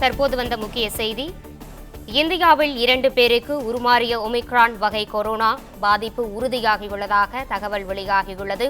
தற்போது வந்த முக்கிய செய்தி. இந்தியாவில் 2 பேருக்கு உருமாறிய ஒமிக்ரான் வகை கொரோனா பாதிப்பு உறுதியாகியுள்ளதாக தகவல் வெளியாகியுள்ளது.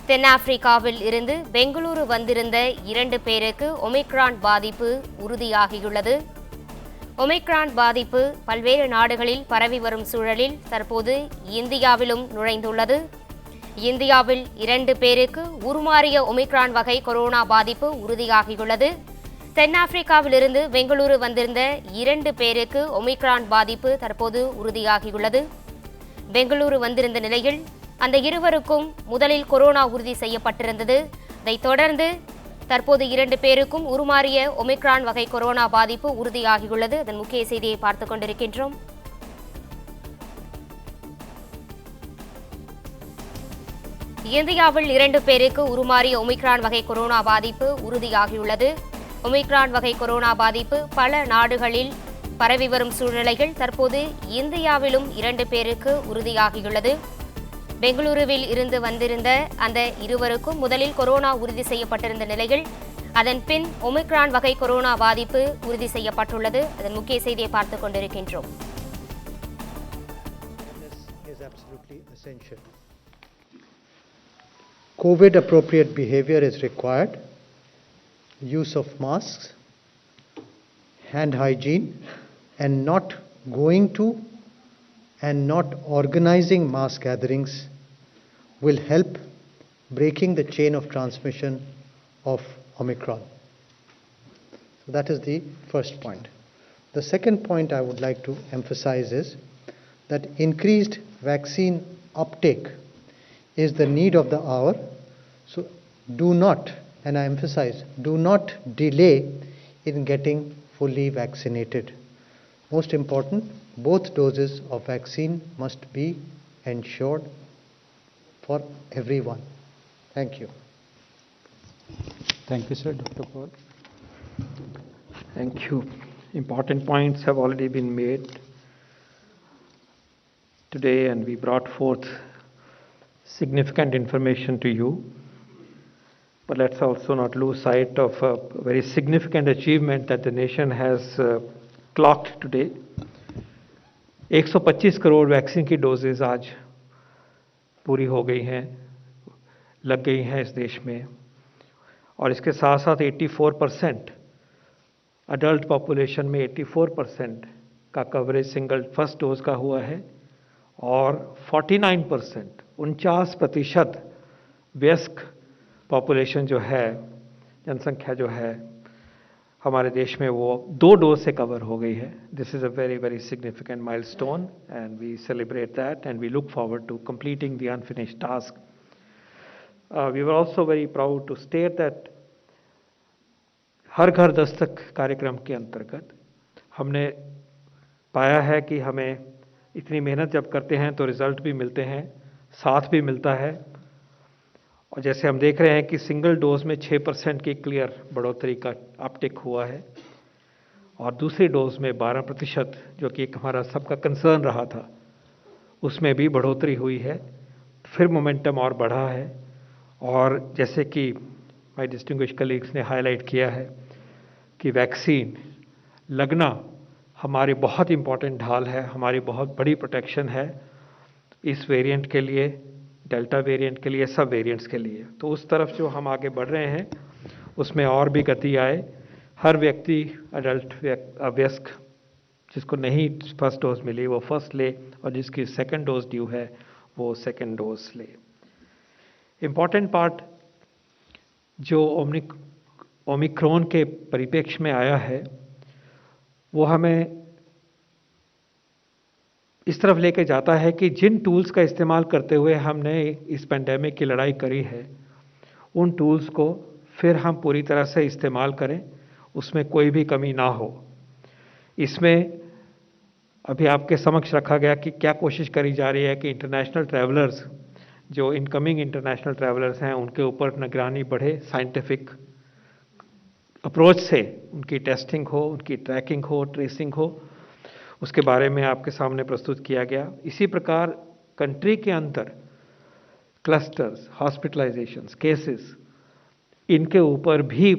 தென்னாப்பிரிக்காவில் இருந்து பெங்களூரு வந்திருந்த 2 பேருக்கு ஒமிக்ரான் பாதிப்பு உறுதியாகியுள்ளது. ஒமிக்ரான் பாதிப்பு பல்வேறு நாடுகளில் பரவி வரும் சூழலில் தற்போது இந்தியாவிலும் நுழைந்துள்ளது. இந்தியாவில் 2 பேருக்கு உருமாறிய ஒமிக்ரான் வகை கொரோனா பாதிப்பு உறுதியாகியுள்ளது. தென்னாப்பிரிக்காவிலிருந்து பெங்களூரு வந்திருந்த 2 பேருக்கு ஒமிக்ரான் பாதிப்பு தற்போது உறுதியாகியுள்ளது. பெங்களூரு வந்திருந்த நிலையில் அந்த இருவருக்கும் முதலில் கொரோனா உறுதி செய்யப்பட்டிருந்தது. அதைத் தொடர்ந்து தற்போது 2 பேருக்கும் உருமாறிய ஒமிக்ரான் வகை கொரோனா பாதிப்பு உறுதியாகியுள்ளது. அதன் முக்கிய செய்தியை பார்த்துக் கொண்டிருக்கின்றோம். இந்தியாவில் 2 பேருக்கு உருமாறிய ஒமிக்ரான் வகை கொரோனா பாதிப்பு உறுதியாகியுள்ளது. ஒமிக்ரான் வகை கொரோனா பாதிப்பு பல நாடுகளில் பரவி வரும் சூழ்நிலையில் தற்போது இந்தியாவிலும் 2 பேருக்கு உறுதியாகியுள்ளது. பெங்களூருவில் இருந்து வந்திருந்த அந்த இருவருக்கும் முதலில் கொரோனா உறுதி செய்யப்பட்டிருந்த நிலையில் அதன் பின் ஒமிக்ரான் வகை கொரோனா பாதிப்பு உறுதி செய்யப்பட்டுள்ளது. அதன் முக்கிய செய்தியை பார்த்துக் கொண்டிருக்கின்றோம். COVID appropriate behavior is required. Use of masks, hand hygiene, and not going to and not organizing mass gatherings will help breaking the chain of transmission of Omicron. So that is the first point. The second point I would like to emphasize is that increased vaccine uptake is the need of the hour. So do not, and I emphasize, do not delay in getting fully vaccinated. Most important, both doses of vaccine must be ensured for everyone. Thank you. Thank you, sir. Dr. Paul. Thank you. Important points have already been made today, and we brought forth significant information to you. But let's also not lose sight of a very significant achievement that the nation has clocked today. 125 crore vaccine की doses आज पूरी हो गई हैं, लग गई हैं इस देश में, और इसके साथ साथ 84% अडल्ट पॉपुलेशन में 84% का कवरेज सिंगल फर्स्ट डोज का हुआ है, और 49% 49% वयस्क पॉपुलेशन जो है, जनसंख्या जो है हमारे देश में, वो 2 डोज से कवर हो गई है. This is a very very significant milestone and we celebrate that and we look forward to completing the unfinished task. We were also very proud to state that Har Ghar Dastak कार्यक्रम के अंतर्गत हमने पाया है कि हमें इतनी मेहनत जब करते हैं तो रिजल्ट भी मिलते हैं, साथ भी मिलता है. और जैसे हम देख रहे हैं कि सिंगल डोज में 6% की क्लियर बढ़ोतरी का अपटेक हुआ है, और दूसरी डोज में 12%, जो कि एक हमारा सबका कंसर्न रहा था, उसमें भी बढ़ोतरी हुई है. फिर मोमेंटम और बढ़ा है. और जैसे कि माय डिस्टिंग्विश्ड कलीग्स ने हाईलाइट किया है कि वैक्सीन लगना हमारी बहुत इंपॉर्टेंट ढाल है, हमारी बहुत बड़ी प्रोटेक्शन है इस वेरिएंट के लिए, डेल्टा वेरिएंट के लिए, सब वेरिएंट्स के लिए. तो उस तरफ जो हम आगे बढ़ रहे हैं उसमें और भी गति आए. हर व्यक्ति, अडल्ट वयस्क, जिसको नहीं फर्स्ट डोज मिली वो फर्स्ट ले, और जिसकी सेकंड डोज ड्यू है वो सेकंड डोज ले. इम्पॉर्टेंट पार्ट जो ओमिक्रॉन के परिप्रेक्ष्य में आया है वो हमें इस तरफ लेके जाता है कि जिन टूल्स का इस्तेमाल करते हुए हमने इस पेंडेमिक की लड़ाई करी है, उन टूल्स को फिर हम पूरी तरह से इस्तेमाल करें, उसमें कोई भी कमी ना हो. इसमें अभी आपके समक्ष रखा गया कि क्या कोशिश करी जा रही है कि इंटरनेशनल ट्रैवलर्स, जो इनकमिंग इंटरनेशनल ट्रैवलर्स हैं, उनके ऊपर निगरानी बढ़े, साइंटिफिक अप्रोच से उनकी टेस्टिंग हो, उनकी ट्रैकिंग हो, ट्रेसिंग हो, उसके बारे में आपके सामने प्रस्तुत किया गया. इसी प्रकार कंट्री के अंदर क्लस्टर्स, हॉस्पिटलाइजेशंस, केसेस, इनके ऊपर भी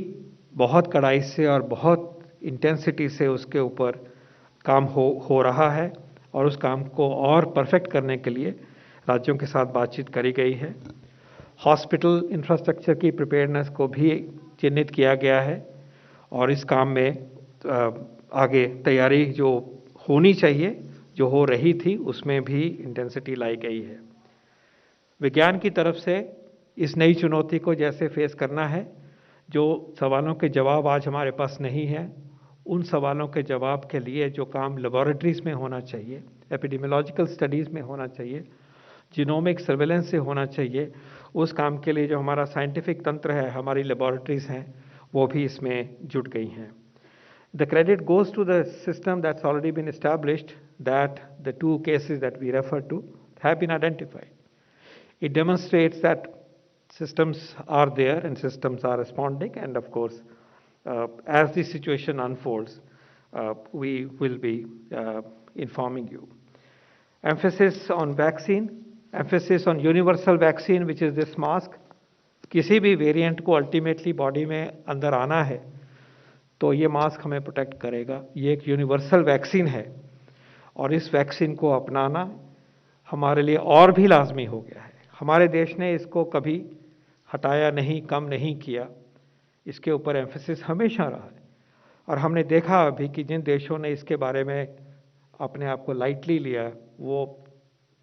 बहुत कड़ाई से और बहुत इंटेंसिटी से उसके ऊपर काम हो रहा है और उस काम को और परफेक्ट करने के लिए राज्यों के साथ बातचीत करी गई है। हॉस्पिटल इंफ्रास्ट्रक्चर की प्रिपेयर्डनेस को भी चिन्हित किया गया है और इस काम में आगे तैयारी जो होनी चाहिए, जो हो रही थी, उसमें भी इंटेंसिटी लाई गई है। विज्ञान की तरफ से इस नई चुनौती को जैसे फेस करना है, जो सवालों के जवाब आज हमारे पास नहीं है, उन सवालों के जवाब के लिए जो काम लेबोरेटरीज में होना चाहिए, एपिडेमियोलॉजिकल स्टडीज़ में होना चाहिए, जीनोमिक सर्वेलेंस से होना चाहिए, उस काम के लिए जो हमारा साइंटिफिक तंत्र है, हमारी लेबोरेटरीज हैं, वो भी इसमें जुट गई हैं। The credit goes to the system that's already been established, that the 2 cases that we refer to have been identified. It demonstrates that systems are there and systems are responding, and of course, as the situation unfolds, we will be informing you. Emphasis on vaccine, emphasis on universal vaccine, which is this mask. किसी भी variant को ultimately body में अंदर आना है तो ये mask हमें प्रोटेक्ट करेगा। ये एक यूनिवर्सल वैक्सीन है और इस वैक्सीन को अपनाना हमारे लिए और भी लाजमी हो गया है। हमारे देश ने इसको कभी हटाया नहीं, कम नहीं किया, इसके ऊपर एम्फेसिस हमेशा रहा है। और हमने देखा अभी कि जिन देशों ने इसके बारे में अपने आप को लाइटली लिया, वो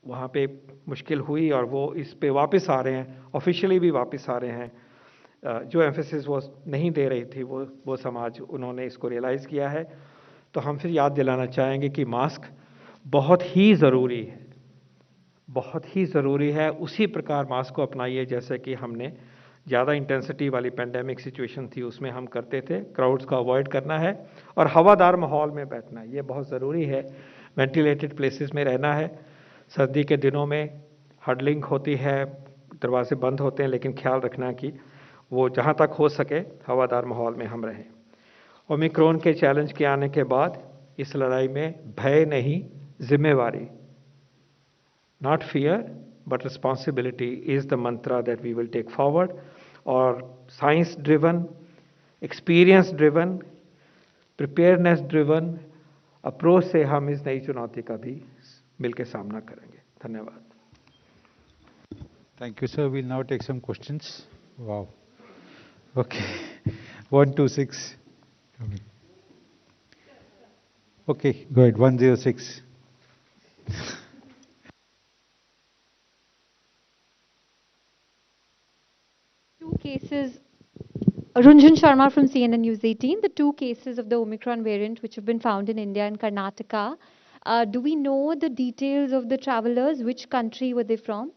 वहाँ पे मुश्किल हुई और वो इस पे वापस आ रहे हैं, ऑफिशियली भी वापस आ रहे हैं। जो एम्फेसिस वो नहीं दे रही थी, वो समाज, उन्होंने इसको रियलाइज़ किया है। तो हम फिर याद दिलाना चाहेंगे कि मास्क बहुत ही ज़रूरी है, बहुत ही ज़रूरी है। उसी प्रकार मास्क को अपनाइए जैसे कि हमने ज़्यादा इंटेंसिटी वाली पेंडेमिक सिचुएशन थी उसमें हम करते थे। क्राउड्स को अवॉइड करना है और हवादार माहौल में बैठना है, ये बहुत ज़रूरी है। वेंटिलेटेड प्लेसेस में रहना है। सर्दी के दिनों में हडलिंग होती है, दरवाजे बंद होते हैं, लेकिन ख्याल रखना कि वो जहाँ तक हो सके हवादार माहौल में हम रहें। ओमिक्रॉन के चैलेंज के आने के बाद इस लड़ाई में भय नहीं, जिम्मेवारी, not fear but responsibility is the mantra that we will take forward. और science driven, experience driven, preparedness driven approach से हम इस नई चुनौती का भी मिलकर सामना करेंगे। धन्यवाद। Thank you, sir. We'll now take some questions. Wow. Okay. 126. Okay, go ahead. 106. Two cases. Runjhun Sharma from CNN News 18. The 2 cases of the Omicron variant which have been found in India and Karnataka. Do we know the details of the travelers? Which country were they from?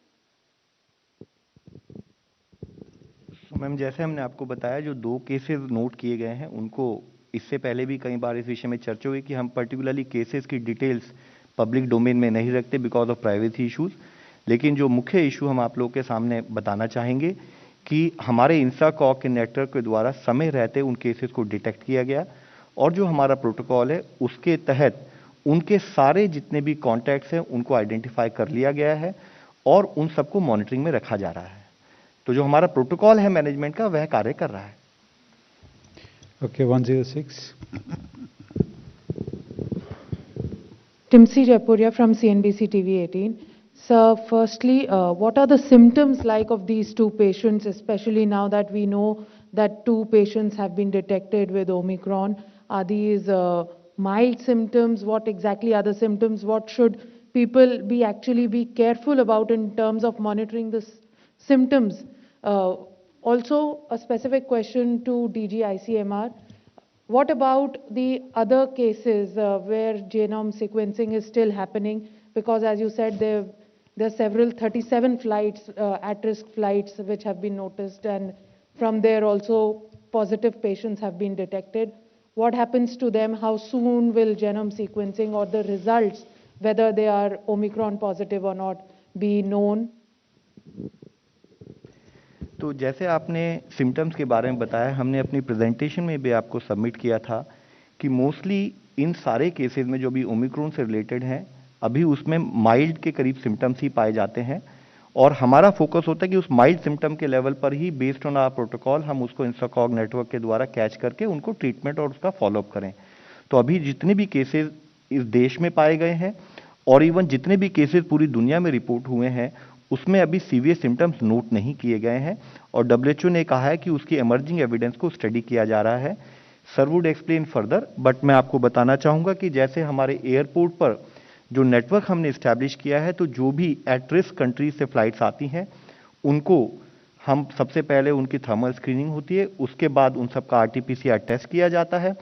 Ma'am, जैसे हमने आपको बताया, जो 2 cases note किए गए हैं उनको इससे पहले भी कई बार इस विषय में चर्चा हुई कि हम पर्टिकुलरली केसेस की डिटेल्स पब्लिक डोमेन में नहीं रखते बिकॉज ऑफ प्राइवेसी इश्यूज। लेकिन जो मुख्य इशू हम आप लोगों के सामने बताना चाहेंगे कि हमारे इंस्टाकॉक के नेटवर्क के द्वारा समय रहते उन केसेस को डिटेक्ट किया गया और जो हमारा प्रोटोकॉल है उसके तहत उनके सारे जितने भी कॉन्टैक्ट्स हैं उनको आइडेंटिफाई कर लिया गया है और उन सबको मॉनिटरिंग में रखा जा रहा है। तो जो हमारा प्रोटोकॉल है मैनेजमेंट का, वह कार्य कर रहा है। Okay, 106. Timsi Jaipuria from CNBC TV 18. Sir, firstly, what are the symptoms like of these 2 patients, especially now that we know that 2 patients have been detected with Omicron? Are these mild symptoms? What exactly are the symptoms? What should people actually be careful about in terms of monitoring the symptoms? Also, a specific question to DG ICMR. What about the other cases where genome sequencing is still happening? Because as you said, there are several 37 flights, at-risk flights, which have been noticed, and from there also positive patients have been detected. What happens to them? How soon will genome sequencing or the results, whether they are Omicron positive or not, be known? तो जैसे आपने symptoms के बारे में बताया, हमने अपनी presentation में भी आपको सबमिट किया था कि मोस्टली इन सारे केसेस में जो भी ओमिक्रॉन से रिलेटेड हैं, अभी उसमें माइल्ड के करीब सिम्टम्स ही पाए जाते हैं और हमारा फोकस होता है कि उस माइल्ड सिम्टम के लेवल पर ही बेस्ड ऑन आवर प्रोटोकॉल हम उसको इंस्टाकॉग नेटवर्क के द्वारा कैच करके उनको ट्रीटमेंट और उसका फॉलोअप करें। तो अभी जितने भी केसेस इस देश में पाए गए हैं और इवन जितने भी केसेस पूरी दुनिया में रिपोर्ट हुए हैं उसमें अभी सीवियर सिम्टम्स नोट नहीं किए गए हैं और WHO ने कहा है कि उसकी इमर्जिंग एविडेंस को स्टडी किया जा रहा है। Sir would explain further, but मैं आपको बताना चाहूँगा कि जैसे हमारे एयरपोर्ट पर जो नेटवर्क हमने इस्टेब्लिश किया है, तो जो भी एट रिस्क कंट्रीज से फ्लाइट्स आती हैं उनको हम सबसे पहले उनकी थर्मल स्क्रीनिंग होती है, उसके बाद उन सबका RT-PCR टेस्ट किया जाता है।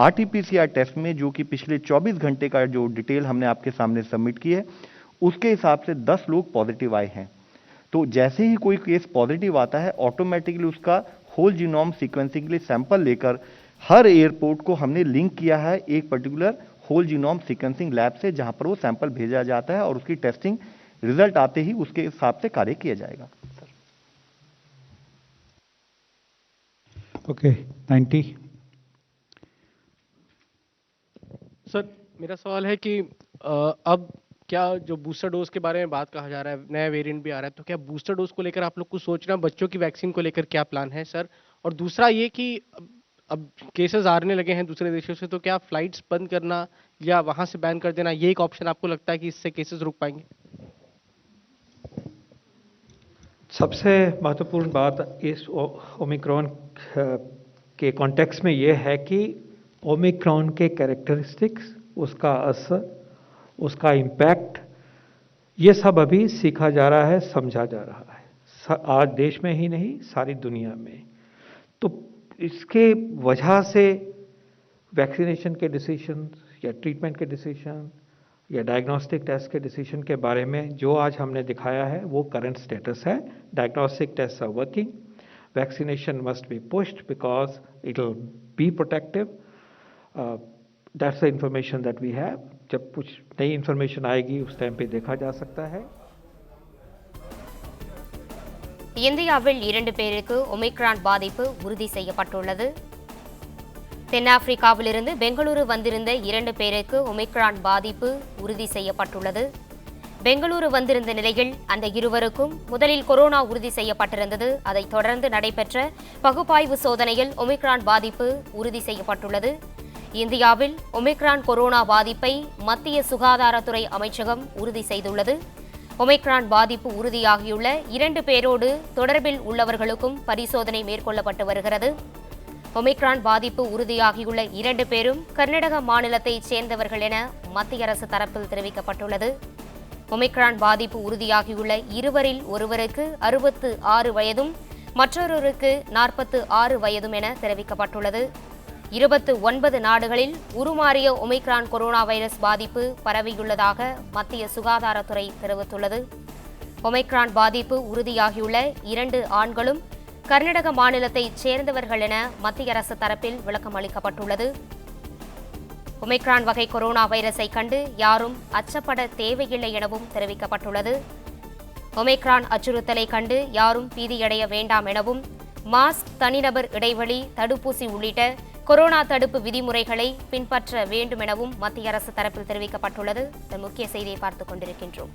RT-PCR टेस्ट में जो कि पिछले 24 घंटे का जो डिटेल हमने आपके सामने सबमिट की है उसके हिसाब से 10 लोग पॉजिटिव आए हैं। तो जैसे ही कोई केस पॉजिटिव आता है ऑटोमेटिकली उसका होल जीनोम सीक्वेंसिंग के लिए सैंपल लेकर हर एयरपोर्ट को हमने लिंक किया है एक particular whole genome sequencing lab से, जहां पर वो सैंपल भेजा जाता है और उसकी टेस्टिंग रिजल्ट आते ही उसके हिसाब से कार्य किया जाएगा। ओके 90। सर मेरा सवाल है कि अब क्या जो बूस्टर डोज के बारे में बात कहा जा रहा है, नया वेरिएंट भी आ रहा है, तो क्या बूस्टर डोज को लेकर आप लोग कुछ सोच रहे हैं? बच्चों की वैक्सीन को लेकर क्या प्लान है सर? और दूसरा ये कि अब केसेस आने लगे हैं दूसरे देशों से, तो क्या फ्लाइट्स बंद करना या वहां से बैन कर देना ये एक ऑप्शन आपको लगता है कि इससे केसेस रुक पाएंगे? सबसे महत्वपूर्ण बात इस ओमिक्रॉन के कॉन्टेक्स्ट में यह है कि ओमिक्रॉन के कैरेक्टरिस्टिक्स, उसका असर, उसका इम्पैक्ट, ये सब अभी सीखा जा रहा है, समझा जा रहा है, आज देश में ही नहीं सारी दुनिया में। तो इसके वजह से वैक्सीनेशन के डिसीजन या ट्रीटमेंट के डिसीजन या डायग्नोस्टिक टेस्ट के डिसीजन के बारे में जो आज हमने दिखाया है वो करंट स्टेटस है। Diagnostic test are working, vaccination must be pushed because it will be protective. That's the information that we have. जब कुछ नई इंफॉर्मेशन आएगी उस टाइम पे देखा जा सकता है। இந்தியாவில் 2 பேருக்கு ஒமிக்ரான் பாதிப்பு உறுதி செய்யப்பட்டுள்ளது. தென்னாப்பிரிக்காவிலிருந்து பெங்களூரு வந்திருந்த 2 பேருக்கு ஒமிக்ரான் பாதிப்பு உறுதி செய்யப்பட்டுள்ளது. பெங்களூரு வந்திருந்த நிலையில் அந்த இருவருக்கும் முதலில் கொரோனா உறுதி செய்யப்பட்டிருந்தது. அதைத் தொடர்ந்து நடைபெற்ற பகுப்பாய்வு சோதனையில் ஒமிக்ரான் பாதிப்பு உறுதி செய்யப்பட்டுள்ளது. இந்தியாவில் ஒமிக்ரான் கொரோனா பாதிப்பை மத்திய சுகாதாரத்துறை அமைச்சகம் உறுதி செய்துள்ளது. ஒமிக்ரான் பாதிப்பு உறுதியாகியுள்ள 2 பேரோடு தொடர்பில் உள்ளவர்களுக்கும் பரிசோதனை மேற்கொள்ளப்பட்டு வருகிறது. ஒமிக்ரான் பாதிப்பு உறுதியாகியுள்ள 2 பேரும் கர்நாடக மாநிலத்தைச் சேர்ந்தவர்கள் என மத்திய அரசு தரப்பில் தெரிவிக்கப்பட்டுள்ளது. ஒமிக்ரான் பாதிப்பு உறுதியாகியுள்ள இருவரில் ஒருவருக்கு 66 வயதும் மற்றொருவருக்கு 46 வயதும் என தெரிவிக்கப்பட்டுள்ளது. 29 நாடுகளில் உருமாறிய ஒமிக்ரான் கொரோனா வைரஸ் பாதிப்பு பரவியுள்ளதாக மத்திய சுகாதாரத்துறை தெரிவித்துள்ளது. ஒமிக்ரான் பாதிப்பு உறுதியாகியுள்ள 2 ஆண்களும் கர்நாடக மாநிலத்தைச் சேர்ந்தவர்கள் என மத்திய அரசு தரப்பில் விளக்கம் அளிக்கப்பட்டுள்ளது. ஒமிக்ரான் வகை கொரோனா வைரஸை கண்டு யாரும் அச்சப்பட தேவையில்லை எனவும் தெரிவிக்கப்பட்டுள்ளது. ஒமிக்ரான் அச்சுறுத்தலை கண்டு யாரும் பீதியடைய வேண்டாம் எனவும் மாஸ்க், தனிநபர் இடைவெளி, தடுப்பூசி உள்ளிட்ட கொரோனா தடுப்பு விதிமுறைகளை பின்பற்ற வேண்டும் எனவும் மத்திய அரசு தரப்பில் தெரிவிக்கப்பட்டுள்ளது. இந்த முக்கிய செய்தியை பார்த்துக் கொண்டிருக்கின்றோம்.